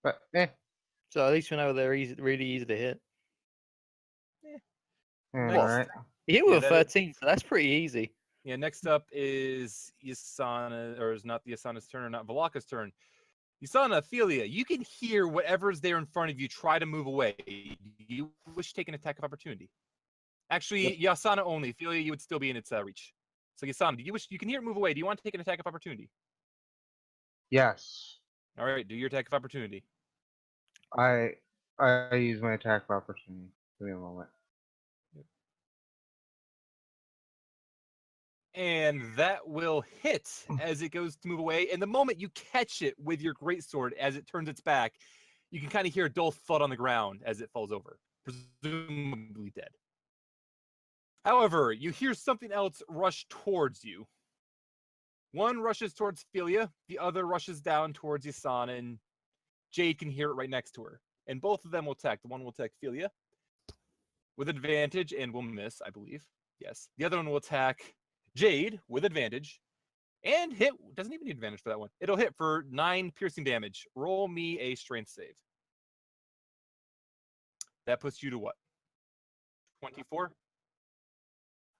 But So at least we know they're really easy to hit. Next, alright. You hit Yeah, with a that is- 13, so that's pretty easy. Yeah, next up is Yasana, or is not the Yasana's turn, or not Valaka's turn. Yasana, Ophelia, you can hear whatever's there in front of you try to move away. You wish to take an attack of opportunity. Actually, Yasana only. Ophelia, you would still be in its reach. So Yasana, you can hear it move away. Do you want to take an attack of opportunity? Yes. All right, do your attack of opportunity. I use my attack of opportunity. Give me a moment. And that will hit as it goes to move away. And the moment you catch it with your greatsword as it turns its back, you can kind of hear a dull thud on the ground as it falls over, presumably dead. However, you hear something else rush towards you. One rushes towards Philia, the other rushes down towards Yasana, and Jade can hear it right next to her. And both of them will attack. The one will attack Philia with advantage and will miss, I believe. Yes. The other one will attack Jade with advantage and hit. Doesn't even need advantage for that one. It'll hit for 9 piercing damage. Roll me a strength save. That puts you to what? 24?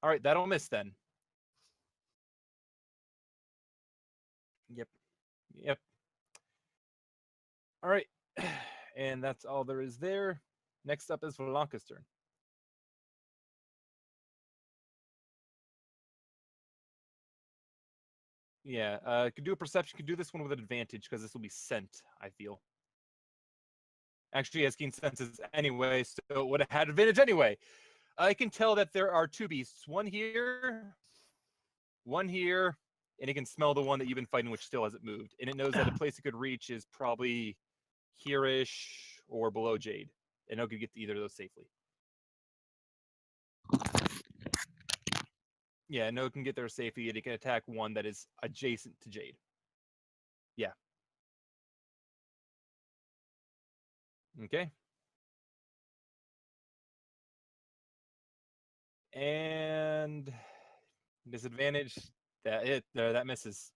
All right, that'll miss then. Yep. All right. And that's all there is there. Next up is Valaka's turn. Yeah, could do a perception, could do this one with an advantage because this will be sent, I feel. Actually, he has keen senses anyway, so it would have had advantage anyway. I can tell that there are 2 beasts. One here, and it can smell the one that you've been fighting, which still hasn't moved. And it knows that a place it could reach is probably here-ish or below Jade. And it could get to either of those safely. Yeah, no, it can get there safely, and it can attack one that is adjacent to Jade. Yeah. Okay. And disadvantage. That misses.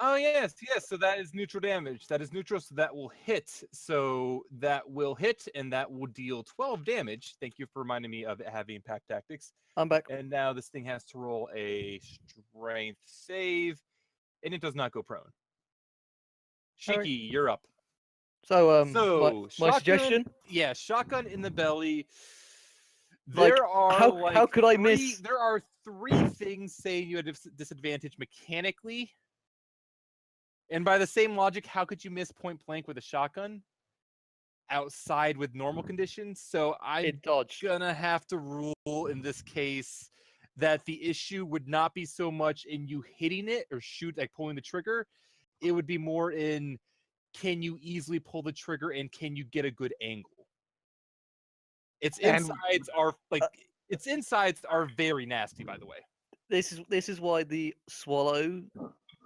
Oh yes. So that is neutral damage. That is neutral, so that will hit. So that will hit, and that will deal 12 damage. Thank you for reminding me of it having impact tactics. I'm back. And now this thing has to roll a strength save, and it does not go prone. Shiki, Alright. you're up. So, So my suggestion? Yeah, shotgun in the belly. Like, There are how could I miss? There are 3 things saying you had disadvantage mechanically. And by the same logic, how could you miss point blank with a shotgun outside with normal conditions? So I'm gonna have to rule in this case that the issue would not be so much in you hitting it or pulling the trigger. It would be more in, can you easily pull the trigger and can you get a good angle? Its insides are very nasty, by the way. This is why the swallow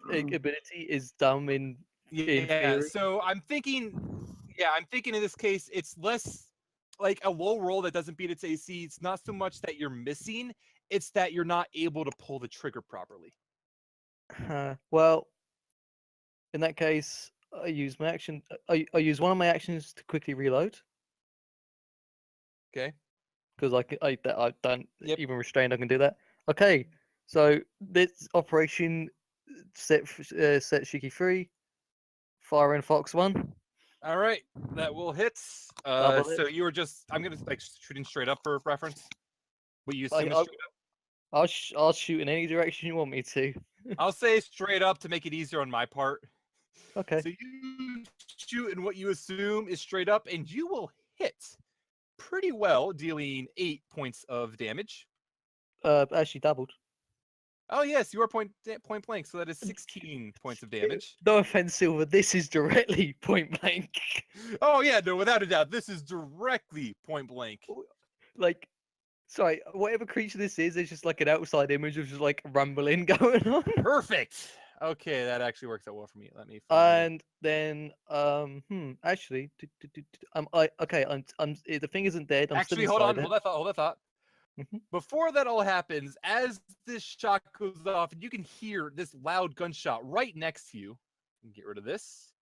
ability is dumb in theory. So I'm thinking in this case, it's less like a low roll that doesn't beat its AC. It's not so much that you're missing, it's that you're not able to pull the trigger properly. Well, in that case, I use my action. I use one of my actions to quickly reload. Okay. Because I don't even restrained. I can do that. Okay. So this operation set Shiki free. Fire and Fox 1. All right, that will hit. So you were just, I'm gonna shooting straight up for reference. What you assume is straight up? I'll shoot in any direction you want me to. I'll say straight up to make it easier on my part. Okay. So you shoot in what you assume is straight up, and you will hit pretty well, dealing 8 points of damage. Actually doubled. Oh yes, you are point blank, so that is 16 points of damage. No offense, Silver. This is directly point blank. Oh yeah, no, without a doubt, this is directly point blank. Like, sorry, whatever creature this is, there's just like an outside image of just like rumbling going on. Perfect. Okay, that actually works out well for me. Let me. And then, actually, the thing isn't dead. I'm actually, still hold inside on, hold that thought. Before that all happens, as this shot goes off, and you can hear this loud gunshot right next to you. Get rid of this,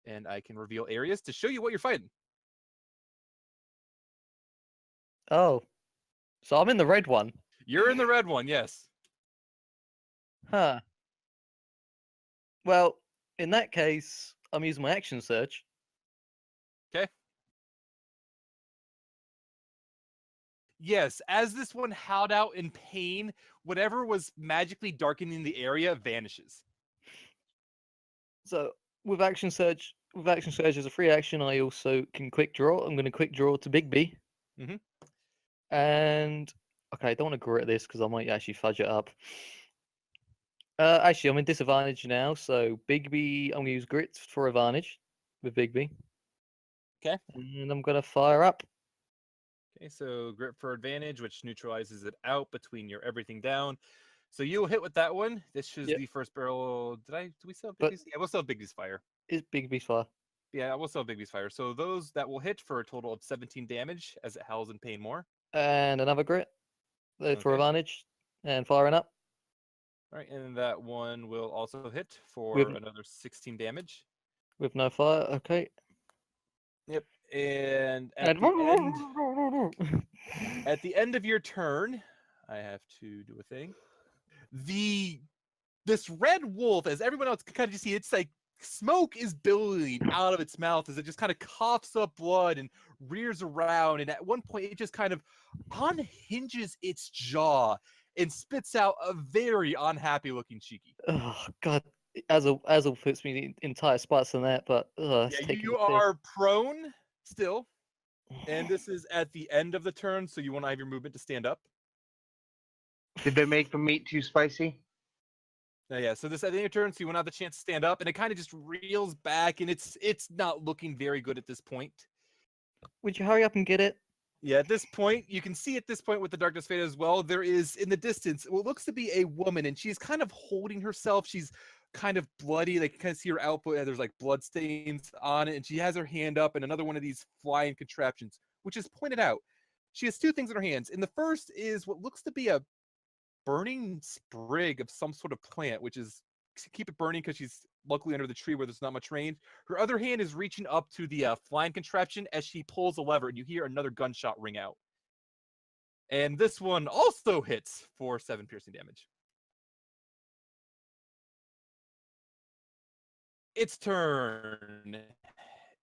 and I can reveal areas to show you what you're fighting. Oh, so I'm in the red one. You're in the red one, yes. Huh. Well, in that case, I'm using my action surge. Okay. Yes, as this one howled out in pain, whatever was magically darkening the area vanishes. So with action surge as a free action, I also can quick draw. I'm going to quick draw to Big B. Mhm. And okay, I don't want to grit this because I might actually fudge it up. Actually, I'm in disadvantage now, so Big B, I'm going to use grit for advantage with Big B. Okay. And I'm going to fire up. Okay, so grip for advantage, which neutralizes it out between your everything down. So you'll hit with that one. This is Yep. the first barrel. Do we still have But- Bigby's? Yeah, we'll still have Bigby's fire. Is Big B's fire? Yeah, we'll still have Bigby's fire. So those that will hit for a total of 17 damage as it howls in pain more. And another grit for Okay. advantage and firing up. All right, and that one will also hit for With- another 16 damage. With no fire. Okay. Yep. And at And the end of your turn, I have to do a thing. This red wolf, as everyone else can kind of just see, it's like smoke is billowing out of its mouth as it just kind of coughs up blood and rears around. And at one point, it just kind of unhinges its jaw and spits out a very unhappy looking Shiki. Oh God, Azul puts me in entire spots on that, but it's Yeah, taking you the piss. are prone still, and this is at the end of the turn, so you want to have your movement to stand up. Did they make the meat too spicy? Yeah, so this at the end of your turn, so you won't have the chance to stand up, and it kind of just reels back, and it's not looking very good at this point. Would you hurry up and get it? Yeah, at this point, you can see at this point with the darkness fade as well, there is in the distance what looks to be a woman, and she's kind of holding herself. She's kind of bloody. They can kind of see her output, and there's like blood stains on it, and she has her hand up, and another one of these flying contraptions, which is pointed out. She has two things in her hands, and the first is what looks to be a burning sprig of some sort of plant, which is to keep it burning because she's luckily under the tree where there's not much rain. Her other hand is reaching up to the flying contraption as she pulls a lever, and you hear another gunshot ring out. And this one also hits for 7 piercing damage. Its turn.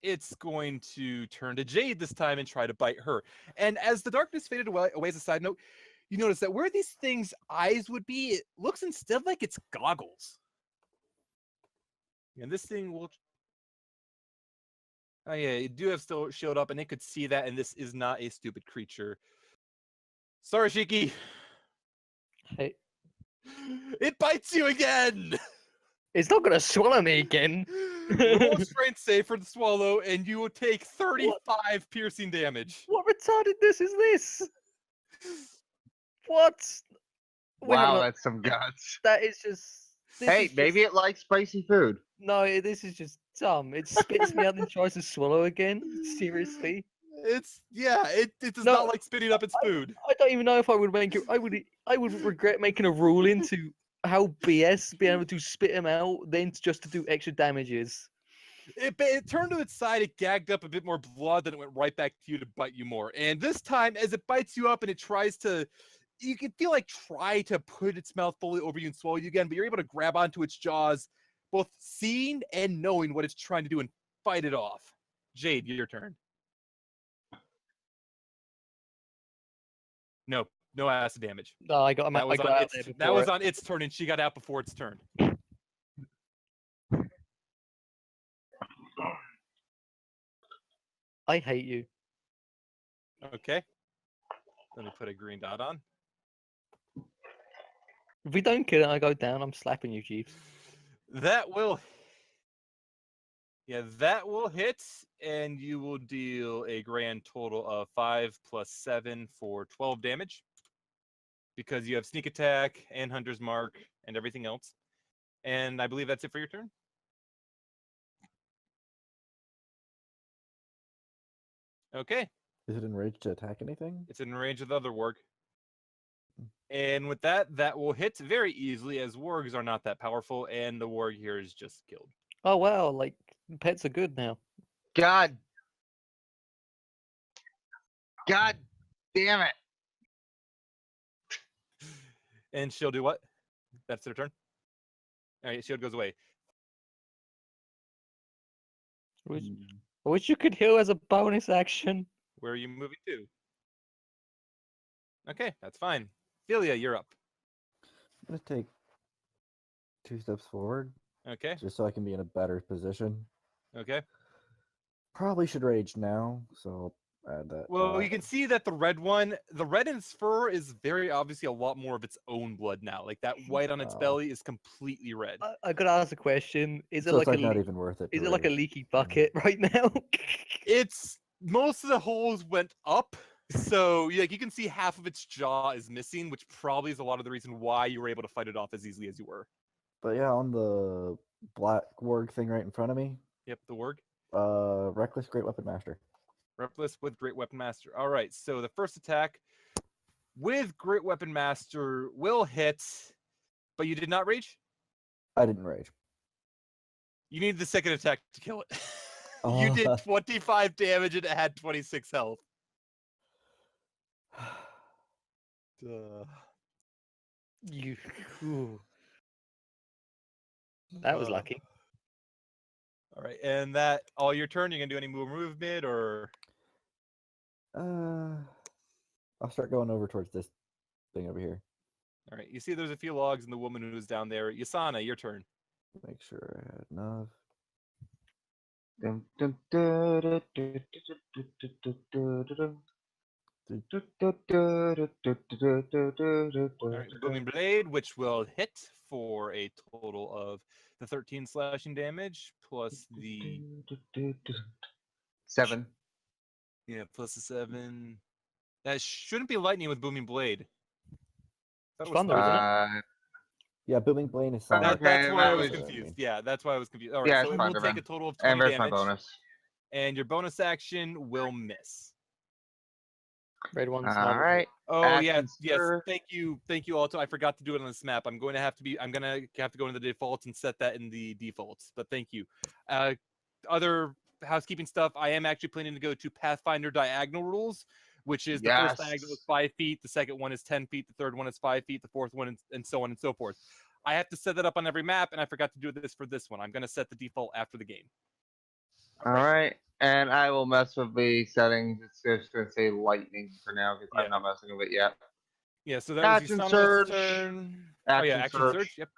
It's going to turn to Jade this time and try to bite her. And as the darkness faded away as a side note, you notice that where these things' eyes would be, it looks instead like it's goggles. And this thing will... Oh yeah, you do have still shield up, and it could see that, and this is not a stupid creature. Sorry, Shiki. Hey, It bites you again! it's not gonna swallow me again. Roll a strength save for the swallow, and you will take 35 piercing damage. What retardedness is this? What? Wait, Wow, hold on. that's some guts. That is just. This Hey, is maybe just, it likes spicy food. No, this is just dumb. It spits me out and tries to swallow again. Seriously. It does No, not like spitting up its food. I don't even know if I would make it. I would regret making a rule into how BS being able to spit him out, then just to do extra damages. It turned to its side, it gagged up a bit more blood, then it went right back to you to bite you more. And this time, as it bites you up and it tries to, you can feel like try to put its mouth fully over you and swallow you again, but you're able to grab onto its jaws, both seeing and knowing what it's trying to do and fight it off. Jade, your turn. No acid damage. No, I got That was, I got out there before. that was on its turn, and she got out before its turn. I hate you. Okay. Let me put a green dot on. If we don't kill it, I go down. I'm slapping you, Jeeves. That will hit, and you will deal a grand total of 5 plus 7 for 12 damage. Because you have sneak attack and hunter's mark and everything else. And I believe that's it for your turn. Okay. Is it enraged to attack anything? It's in range of the other warg. And with that, that will hit very easily, as wargs are not that powerful, and the warg here is just killed. Oh wow, like pets are good now. God. God damn it. And she'll do what? That's their turn. All right, shield goes away. I wish you could heal as a bonus action. Where are you moving to? Okay, that's fine. Philia, you're up. I'm gonna take 2 steps forward, Okay, just so I can be in a better position. okay. Probably should rage now, so I'll add that. Well, you can see that the red in its fur is very obviously a lot more of its own blood now. Like that white on its Oh. belly is completely red. I gotta ask a question. Is it So like it's a not even worth it. is to it like a rage. leaky bucket right now? It's most of the holes went up, so like you can see half of its jaw is missing, which probably is a lot of the reason why you were able to fight it off as easily as you were. But yeah, on the black warg thing right in front of me, Yep, the warg. reckless great weapon master. Reckless with Great Weapon Master. All right, so the first attack with Great Weapon Master will hit, but you did not rage? I didn't rage. You need the second attack to kill it. You did 25 damage and it had 26 health. You. Ooh. That was lucky. All right, and that all your turn. You gonna do any movement or? I'll start going over towards this thing over here. All right, you see there's a few logs and the woman who's down there. Yasana, your turn. Make sure I had enough. Dun, dun, dun, dun, dun, dun, dun, dun, dun. All right, Booming Blade, which will hit for a total of the 13 slashing damage plus the 7. plus the 7. That shouldn't be lightning with Booming Blade. That It's was thunder, isn't it? Uh, Yeah, booming blade is Okay, solid. that's why I that was was- confused. Yeah, that's why I was confused. All right, Yeah, so it's it fine, will never take a mind. total of and 20 where's my damage, bonus? and your bonus action will miss. Red one's All normal. right. Oh yes, Action yes. surge. Thank you, Alto. I forgot to do it on this map. I'm gonna have to go into the defaults and set that in the defaults. But thank you. Other housekeeping stuff. I am actually planning to go to Pathfinder diagonal rules, which is the first diagonal is 5 feet, the second one is 10 feet, the third one is 5 feet, the fourth one, and so on and so forth. I have to set that up on every map, and I forgot to do this for this one. I'm gonna set the default after the game. All right. And I will mess with the settings. It's just going to say lightning for now because Yeah. I'm not messing with it yet. Yeah, so that Action was Yasana's surge. turn. Action Action surge. surge. Yep.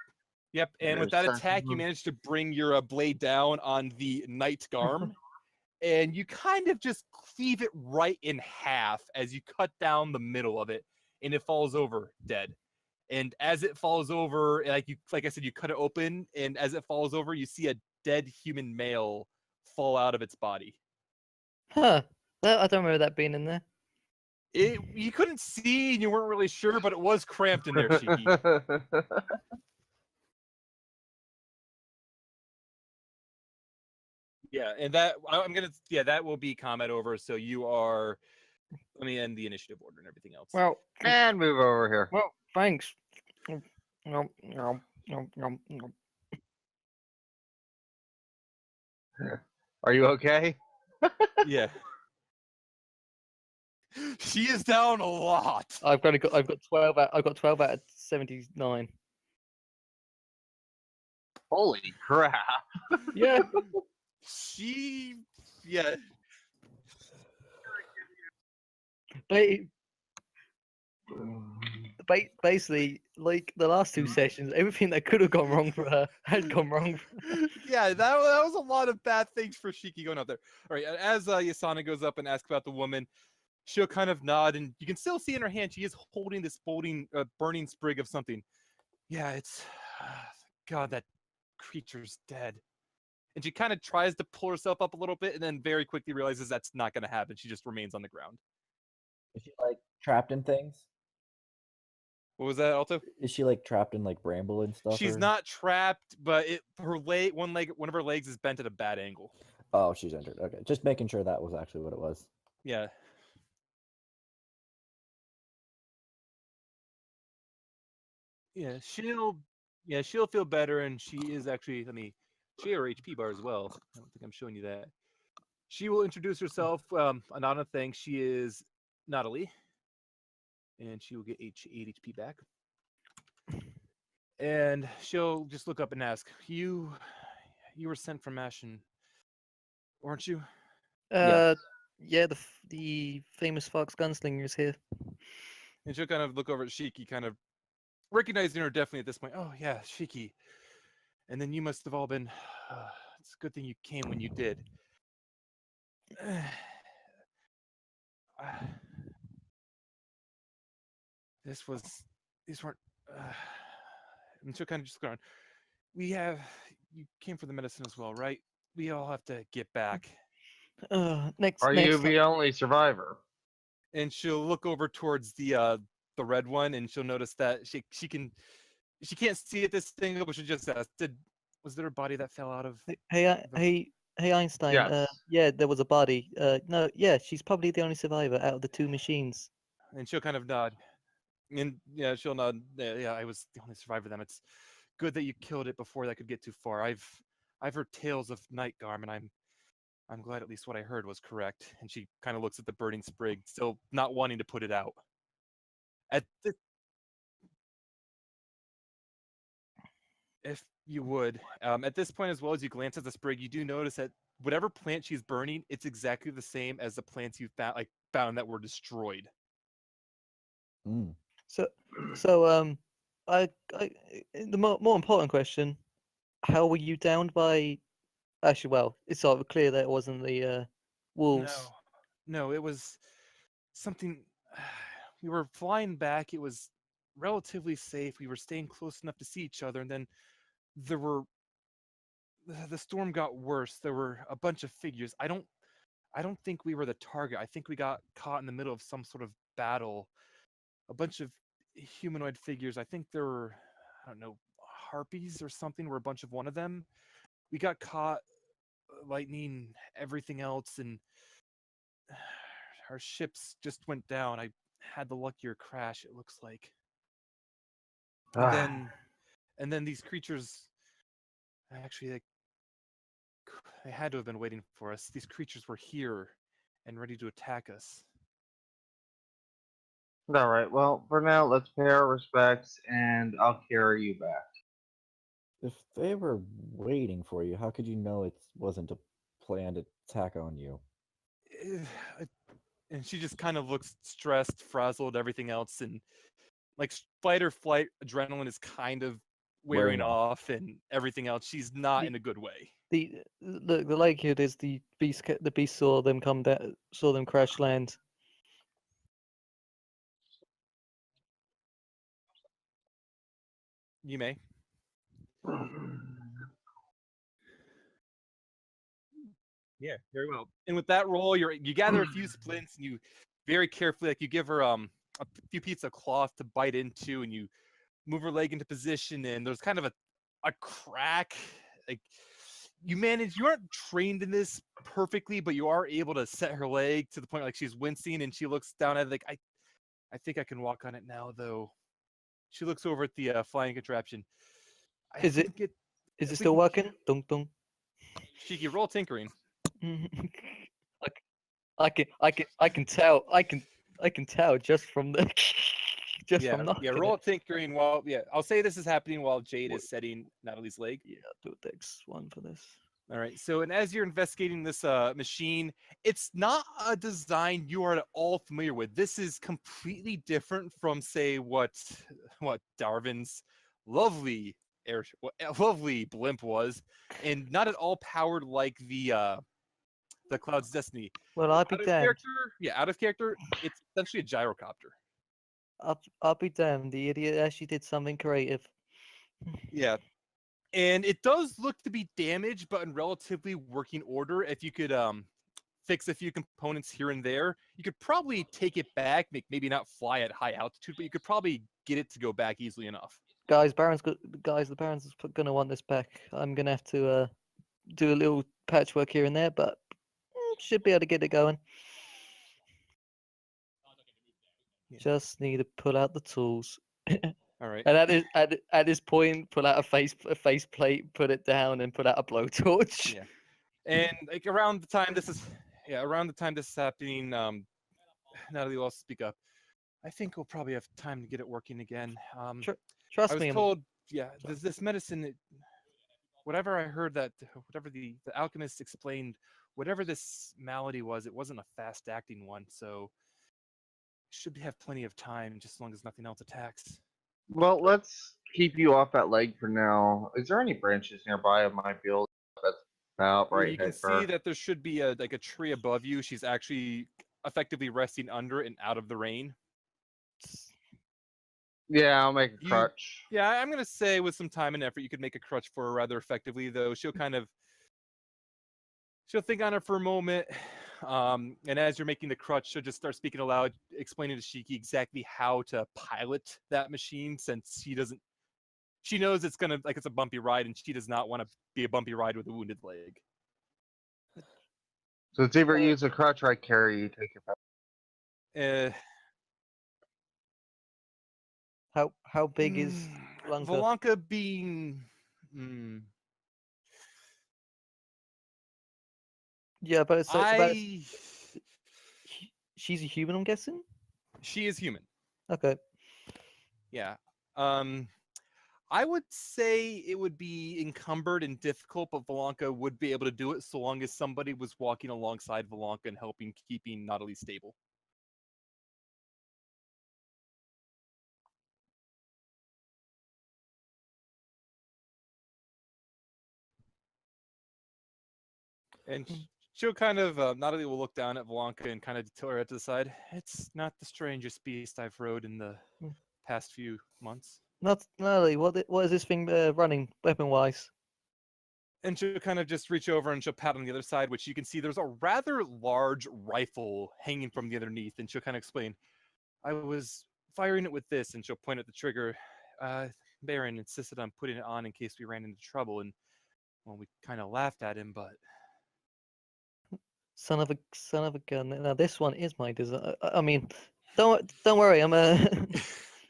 Yep. And with There's that second attack, you one. managed to bring your blade down on the Knight Garm. And you kind of just cleave it right in half as you cut down the middle of it, and it falls over dead. And as it falls over, like I said, you cut it open, and as it falls over, you see a dead human male fall out of its body. Huh. I don't remember that being in there. You couldn't see, and you weren't really sure, but it was cramped in there, Shiki. Yeah, and that will be combat over. So you are. Let me end the initiative order and everything else. Well, And move over here. well, thanks. Nom, nom, nom, nom, nom. Are you okay? Yeah. She is down a lot. I've got 12 out. I've got 12 out of 79. Holy crap. Yeah. Yeah. Basically, like the last two sessions, everything that could have gone wrong for her had gone wrong. Yeah, that was a lot of bad things for Shiki going out there. All right, as Yasana goes up and asks about the woman, she'll kind of nod, and you can still see in her hand she is holding this burning sprig of something. Yeah, it's God, that creature's dead. And she kind of tries to pull herself up a little bit, and then very quickly realizes that's not going to happen. She just remains on the ground. Is she like trapped in things? What was that, Alto? Is she like trapped in like bramble and stuff? She's or- not trapped, but one of her legs is bent at a bad angle. Oh, she's injured. Okay, just making sure that was actually what it was. Yeah. she'll feel better, and she is actually. Let me share her HP bar as well. I don't think I'm showing you that. She will introduce herself. Another thing, she is Natalie, and she will get 8 HP back. And she'll just look up and ask, "You were sent from Ashen, weren't you?" Yeah, the famous Fox Gunslinger is here. And she'll kind of look over at Shiki, kind of recognizing her definitely at this point. "Oh yeah, Shiki. And then you must have all been. It's a good thing you came when you did." These weren't. And she'll kind of just go on. You came for the medicine as well, right? We all have to get back. Next. Are you the only survivor? And she'll look over towards the red one, and she'll notice that she can't see it this thing, but she'll just ask, was there a body that fell out of? Hey, Einstein. Yes. Yeah, there was a body. No, yeah, she's probably the only survivor out of the two machines. And she'll kind of nod. And yeah, she'll nod. Yeah, I was the only survivor then. It's good that you killed it before that could get too far. I've heard tales of Nightgarm, and I'm glad at least what I heard was correct. And she kind of looks at the burning sprig, still not wanting to put it out. If you would, at this point, as well as you glance at the sprig, you do notice that whatever plant she's burning, it's exactly the same as the plants you found that were destroyed. Mm. So, the more important question: how were you downed by? Actually, well, it's sort of clear that it wasn't the wolves. No, it was something. We were flying back. It was relatively safe. We were staying close enough to see each other, and then the storm got worse. There were a bunch of figures. I don't think we were the target. I think we got caught in the middle of some sort of battle. A bunch of humanoid figures. I think there were, I don't know, harpies or something. Were a bunch of one of them. We got caught. Lightning, everything else, and our ships just went down. I had the luckier crash, it looks like. And then these creatures, actually, they had to have been waiting for us. These creatures were here and ready to attack us. All right. Well, for now, let's pay our respects, and I'll carry you back. If they were waiting for you, how could you know it wasn't a planned attack on you? And she just kind of looks stressed, frazzled, everything else, and like fight or flight adrenaline is kind of wearing off, and everything else. She's not in a good way. The likelihood is the beast saw them come down, saw them crash land. You may. Yeah, very well. And with that roll, you gather a few splints, and you very carefully, you give her a few pieces of cloth to bite into, and you move her leg into position, and there's kind of a crack. Like you aren't trained in this perfectly, but you are able to set her leg to the point like she's wincing, and she looks down at it like, I think I can walk on it now, though. She looks over at the flying contraption. Is it still working? Dun dun. Shiki, roll tinkering. I can tell. I can tell just from the from knocking Yeah, roll tinkering while I'll say this is happening while Jade is setting Natalie's leg. Yeah, do a dex one for this. All right. So, and as you're investigating this machine, it's not a design you are at all familiar with. This is completely different from, say, what Darwin's lovely blimp was, and not at all powered like the Cloud's Destiny. Well, I'll be damned. Out of character, it's essentially a gyrocopter. I'll be damned. The idiot actually did something creative. Yeah. And it does look to be damaged, but in relatively working order. If you could fix a few components here and there, you could probably take it back, maybe not fly at high altitude, but you could probably get it to go back easily enough. The Baron's gonna want this back. I'm gonna have to do a little patchwork here and there, but should be able to get it going. Yeah. Just need to pull out the tools. All right. And at this point, pull out a face plate, put it down, and put out a blowtorch. Yeah. And like around the time this is happening, Natalie will also speak up. I think we'll probably have time to get it working again. I Trust was me. told, this medicine, whatever I heard whatever the alchemist explained, whatever this malady was, it wasn't a fast-acting one, so should have plenty of time, just as long as nothing else attacks. Well, let's keep you off that leg for now. Is there any branches nearby of my field that's about right You can head see for? that there should be a tree above you. She's actually effectively resting under it and out of the rain. Yeah, I'll make a crutch. Yeah, I'm gonna say with some time and effort, you could make a crutch for her rather effectively. Though she'll think on it for a moment, and as you're making the crutch, she'll just start speaking aloud, explaining to Shiki exactly how to pilot that machine, since she knows it's a bumpy ride, and she does not want to be a bumpy ride with a wounded leg. So it's either use a crutch or I carry you. Take your pick. How big is Blanca? Valanka being? Yeah, but she's a human, I'm guessing. She is human. Okay. Yeah. I would say it would be encumbered and difficult, but Valanka would be able to do it so long as somebody was walking alongside Valanka and keeping Natalie stable. And she'll kind of, Natalie will look down at Valanka and kind of tilt her head to the side. It's not the strangest beast I've rode in the past few months. Not Natalie. What is this thing running weapon-wise? And she'll kind of just reach over and she'll pat on the other side, which you can see there's a rather large rifle hanging from the underneath. And she'll kind of explain, I was firing it with this, and she'll point at the trigger. Baron insisted on putting it on in case we ran into trouble, and well, we kind of laughed at him, but Son of a gun. Now this one is my design. I mean, don't worry. I'm a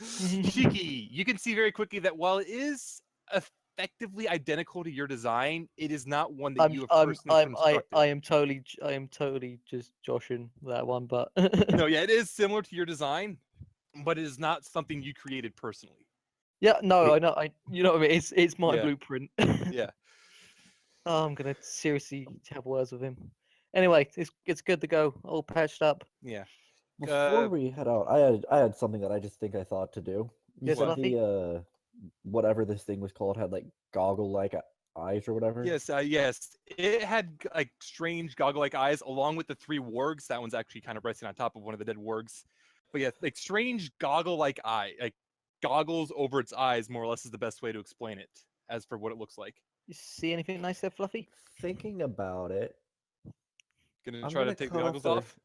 Shiki. You can see very quickly that while it is effectively identical to your design, it is not one that you have personally constructed. I am totally just joshing that one, but no, yeah, it is similar to your design, but it is not something you created personally. Yeah, no, I know. You know what I mean. It's my Yeah. blueprint. Yeah. Oh, I'm gonna seriously have words with him. Anyway, it's good to go. All patched up. Yeah. Before we head out, I had something that I just think I thought to do. You Yes, said Fluffy? the whatever this thing was called had like goggle-like eyes or whatever. Yes, yes. It had like strange goggle-like eyes, along with the 3 wargs. That one's actually kind of resting on top of one of the dead wargs. But yeah, like strange goggle-like eye, like goggles over its eyes, more or less, is the best way to explain it. As for what it looks like. You see anything nice there, Fluffy? Thinking about it, Gonna try to take the goggles off?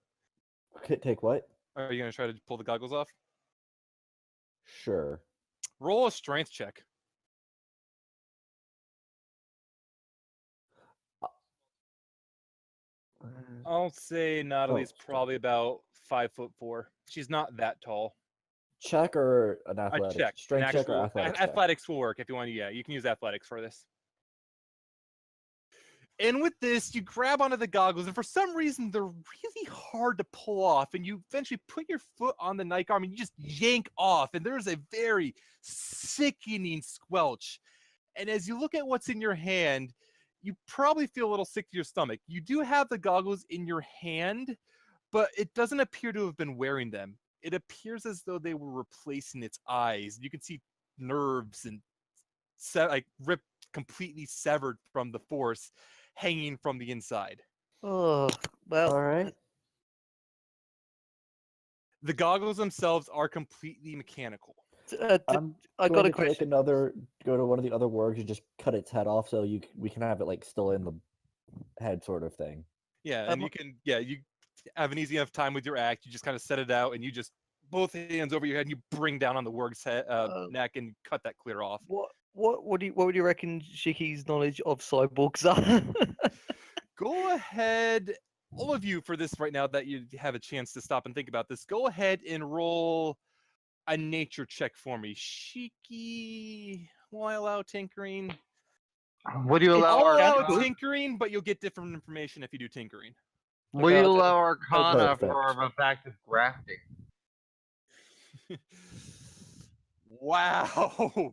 Take what? Are you gonna try to pull the goggles off? Sure. Roll a strength check. I'll say Natalie's probably about 5'4". She's not that tall. Check or an athletics? A check. Strength check or athletics? Athletics will work if you want to. Yeah, you can use athletics for this. And with this, you grab onto the goggles, and for some reason, they're really hard to pull off. And you eventually put your foot on the night arm, and you just yank off. And there's a very sickening squelch. And as you look at what's in your hand, you probably feel a little sick to your stomach. You do have the goggles in your hand, but it doesn't appear to have been wearing them. It appears as though they were replacing its eyes. You can see nerves and ripped, completely severed from the force, hanging from the inside. Oh, well. All right. The goggles themselves are completely mechanical. I got a question. Go to one of the other wargs and just cut its head off, so we can have it like still in the head, sort of thing. Yeah, and you have an easy enough time with your axe. You just kind of set it out, and you just both hands over your head, and you bring down on the warg's head, neck, and cut that clear off. What would you reckon Shiki's knowledge of cyborgs are? Go ahead, all of you, for this right now that you have a chance to stop and think about this. Go ahead and roll a nature check for me. Shiki, will I allow tinkering? Would you allow I'll allow Arcana? tinkering, but you'll get different information if you do tinkering. Would you Okay, allow Arcana Perfect. for the fact of grafting? Wow.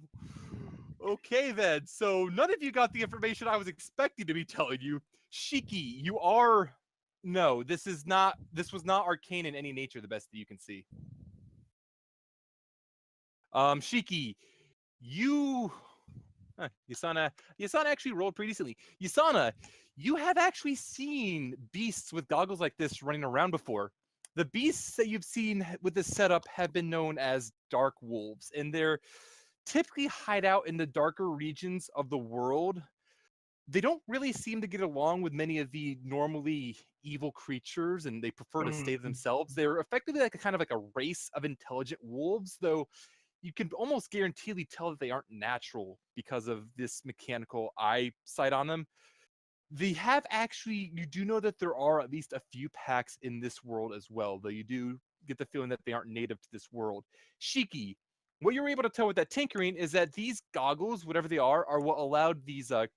Okay then. So none of you got the information I was expecting to be telling you. Shiki, you are no, this was not arcane in any nature, the best that you can see. Shiki, you Yasana actually rolled pretty decently. Yasana, you have actually seen beasts with goggles like this running around before. The beasts that you've seen with this setup have been known as dark wolves, and they're typically hide out in the darker regions of the world. They don't really seem to get along with many of the normally evil creatures, and they prefer to stay to themselves. They're effectively like a kind of like a race of intelligent wolves, though you can almost guaranteedly tell that they aren't natural because of this mechanical eyesight on them. They have actually, you do know that there are at least a few packs in this world as well, though you do get the feeling that they aren't native to this world. Shiki, what you're able to tell with that tinkering is that these goggles, whatever they are what allowed these the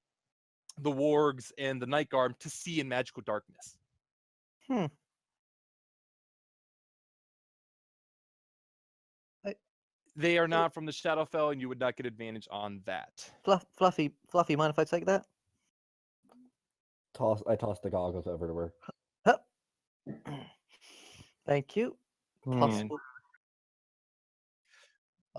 wargs and the night guard to see in magical darkness. They are not from the Shadowfell, and you would not get advantage on that. Fluffy, mind if I take that? I tossed the goggles over to her. Huh. Thank you. Hmm. Possible.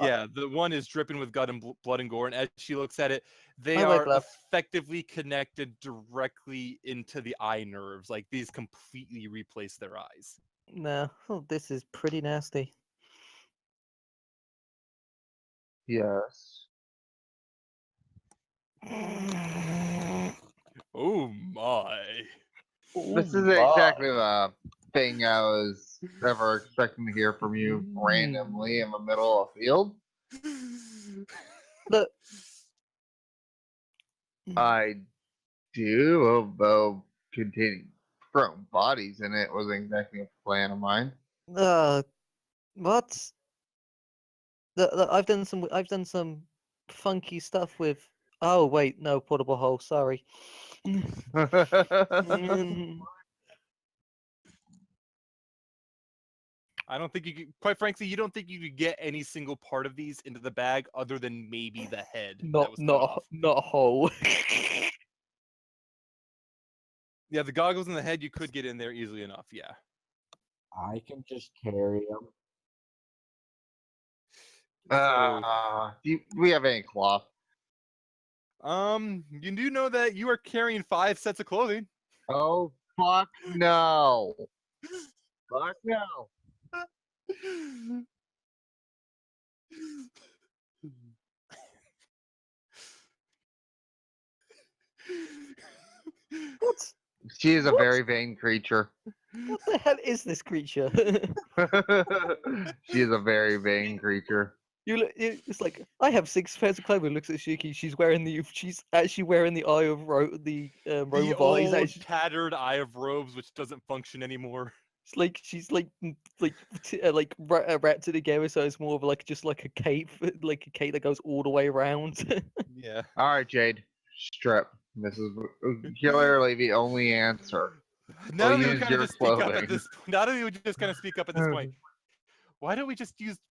Yeah, the one is dripping with blood and gore, and as she looks at it, they I wear are gloves. effectively connected directly into the eye nerves. Like these completely replace their eyes. No, this is pretty nasty. Yes. Oh my! This isn't exactly the thing I was ever expecting to hear from you randomly in the middle of a field. Look. I do, although containing prone bodies in it wasn't exactly a plan of mine. What? Look, I've done some funky stuff with. Oh wait, no, portable hole. Sorry. I don't think you could, quite frankly, you don't think you could get any single part of these into the bag other than maybe the head that was cut off. Not a hole. Yeah, the goggles and the head you could get in there easily enough. Yeah. I can just carry them. Do we have any cloth? You do know that you are carrying 5 sets of clothing. Oh, fuck no. Fuck no. What? She is a What? very vain creature. What the hell is this creature? She is a very vain creature. It's like I have 6 pairs of clothing. Looks at Shiki. She's actually wearing the eye of robe The of old eyes. tattered eye of robes, which doesn't function anymore. It's like she's like wrapped it together, so it's more of like just like a cape, like a cape that goes all the way around. Yeah. All right, Jade. Strip. This is clearly the only answer. Now that we use kind your of just speak up clothing. at this. Now that we would just kind of speak up at this point. Why don't we just use